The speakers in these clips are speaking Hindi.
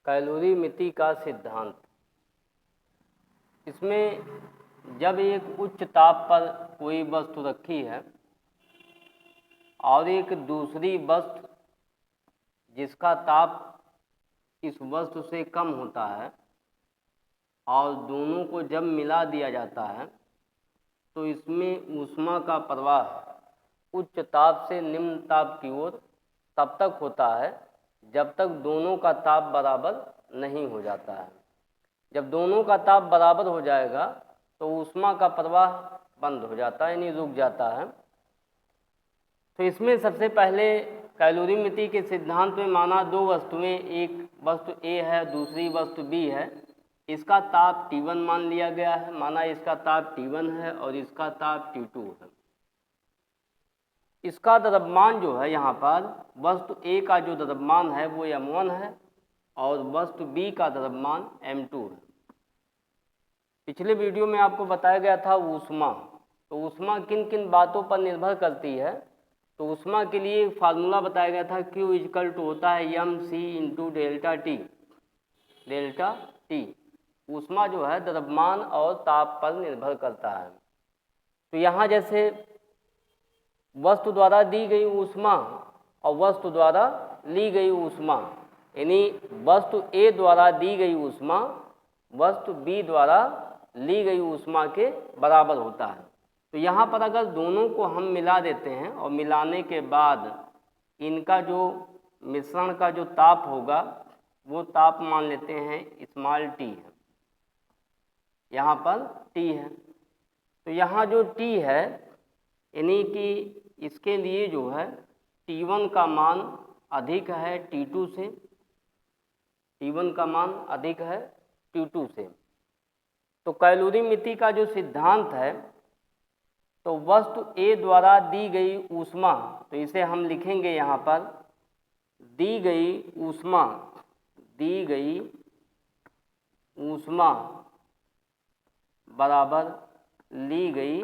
कैलोरीमिति का सिद्धांत। इसमें जब एक उच्च ताप पर कोई वस्तु रखी है और एक दूसरी वस्तु जिसका ताप इस वस्तु से कम होता है और दोनों को जब मिला दिया जाता है तो इसमें ऊष्मा का प्रवाह उच्च ताप से निम्न ताप की ओर तब तक होता है जब तक दोनों का ताप बराबर नहीं हो जाता है। जब दोनों का ताप बराबर हो जाएगा तो ऊष्मा का प्रवाह बंद हो जाता है, यानी रुक जाता है। तो इसमें सबसे पहले कैलोरीमिति के सिद्धांत में माना दो वस्तुएं, एक वस्तु A है, दूसरी वस्तु B है। इसका ताप T1 मान लिया गया है, माना इसका ताप T1 है और इसका ताप T2 है। इसका द्रव्यमान जो है यहाँ पर वस्तु A का जो द्रव्यमान है वो m1 है और वस्तु B का द्रव्यमान m2 है। पिछले वीडियो में आपको बताया गया था ऊष्मा। तो ऊष्मा किन किन बातों पर निर्भर करती है, तो ऊष्मा के लिए एक फार्मूला बताया गया था, Q इक्वल टू होता है mc इंटू डेल्टा टी। ऊष्मा जो है द्रव्यमान और ताप पर निर्भर करता है। तो यहाँ जैसे वस्तु द्वारा दी गई ऊष्मा और वस्तु द्वारा ली गई ऊष्मा, यानी वस्तु A द्वारा दी गई ऊष्मा वस्तु B द्वारा ली गई ऊष्मा के बराबर होता है। तो यहाँ पर अगर दोनों को हम मिला देते हैं और मिलाने के बाद इनका जो मिश्रण का जो ताप होगा वो ताप मान लेते हैं स्मॉल t है, यहाँ पर t है। तो यहाँ जो t है यानी कि इसके लिए जो है T1 का मान अधिक है T2 से, T1 का मान अधिक है T2 से। तो कैलोरीमिति का जो सिद्धांत है, तो वस्तु A द्वारा दी गई ऊष्मा, तो इसे हम लिखेंगे यहाँ पर दी गई ऊष्मा बराबर ली गई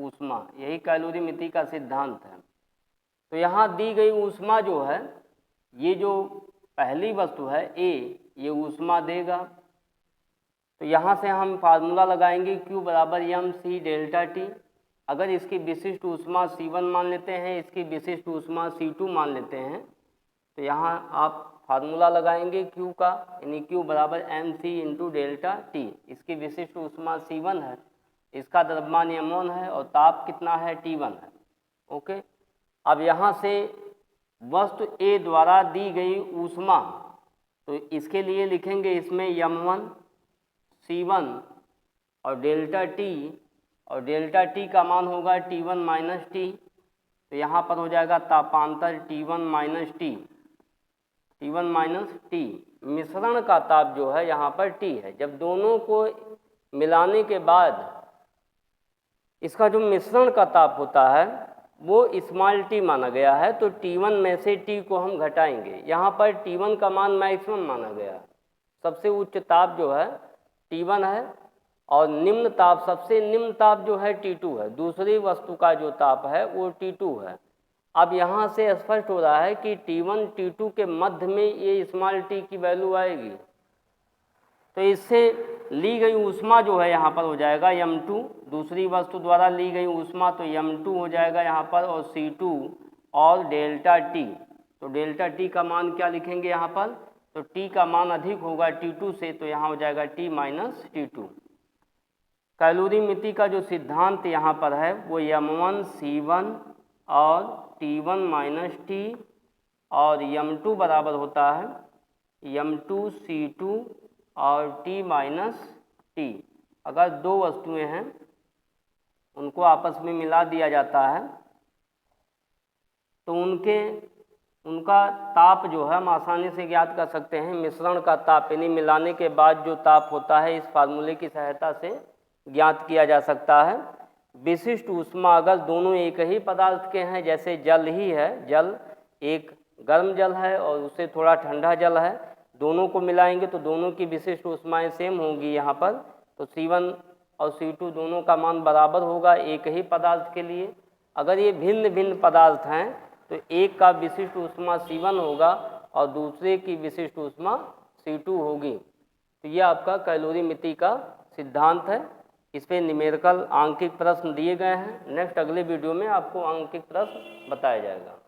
ऊष्मा, यही कैलोरीमिति का सिद्धांत है। तो यहाँ दी गई ऊष्मा जो है, ये जो पहली वस्तु है A, ये ऊष्मा देगा। तो यहाँ से हम फार्मूला लगाएंगे Q बराबर mc डेल्टा टी। अगर इसकी विशिष्ट ऊष्मा C1 मान लेते हैं, इसकी विशिष्ट ऊष्मा C2 मान लेते हैं, तो यहाँ आप फार्मूला लगाएंगे Q का, यानी Q बराबर mc इंटू डेल्टा टी। इसकी विशिष्ट ऊष्मा C1 है, इसका द्रव्यमान m1 है और ताप कितना है T1 है। ओके, अब यहाँ से वस्तु A द्वारा दी गई ऊष्मा, तो इसके लिए लिखेंगे इसमें m1 C1 और डेल्टा T, और डेल्टा T का मान होगा T1 माइनस टी। तो यहाँ पर हो जाएगा तापांतर T1 माइनस टी। मिश्रण का ताप जो है यहाँ पर T है। जब दोनों को मिलाने के बाद इसका जो मिश्रण का ताप होता है वो स्मॉल t माना गया है, तो T1 में से T को हम घटाएंगे। यहाँ पर T1 का मान मैक्सिमम माना गया है, सबसे उच्च ताप जो है T1 है और निम्न ताप, सबसे निम्न ताप जो है T2 है। दूसरी वस्तु का जो ताप है वो T2 है। अब यहाँ से स्पष्ट हो रहा है कि T1 T2 के मध्य में ये स्मॉल t की वैल्यू आएगी। तो इससे ली गई ऊष्मा जो है यहाँ पर हो जाएगा m2, दूसरी वस्तु द्वारा ली गई ऊष्मा तो m2 हो जाएगा यहाँ पर, और C2 और डेल्टा T। तो डेल्टा T का मान क्या लिखेंगे यहाँ पर, तो T का मान अधिक होगा T2 से, तो यहाँ हो जाएगा T माइनस T2। कैलोरीमिति का जो सिद्धांत यहाँ पर है वो m1 C1 और T1 माइनस T और m2 बराबर होता है m2 C2 और T माइनस टी। अगर दो वस्तुएं हैं उनको आपस में मिला दिया जाता है तो उनका ताप जो है हम आसानी से ज्ञात कर सकते हैं। मिश्रण का ताप यानी मिलाने के बाद जो ताप होता है इस फार्मूले की सहायता से ज्ञात किया जा सकता है। विशिष्ट ऊष्मा अगर दोनों एक ही पदार्थ के हैं, जैसे जल ही है, जल एक गर्म जल है और उससे थोड़ा ठंडा जल है, दोनों को मिलाएंगे तो दोनों की विशिष्ट ऊष्माएं सेम होंगी यहाँ पर। तो C1 और C2 दोनों का मान बराबर होगा एक ही पदार्थ के लिए। अगर ये भिन्न भिन्न पदार्थ हैं तो एक का विशिष्ट ऊष्मा C1 होगा और दूसरे की विशिष्ट ऊष्मा C2 होगी। तो ये आपका कैलोरी मिति का सिद्धांत है। इस पे न्यूमेरिकल आंकिक प्रश्न दिए गए हैं। नेक्स्ट अगले वीडियो में आपको आंकिक प्रश्न बताया जाएगा।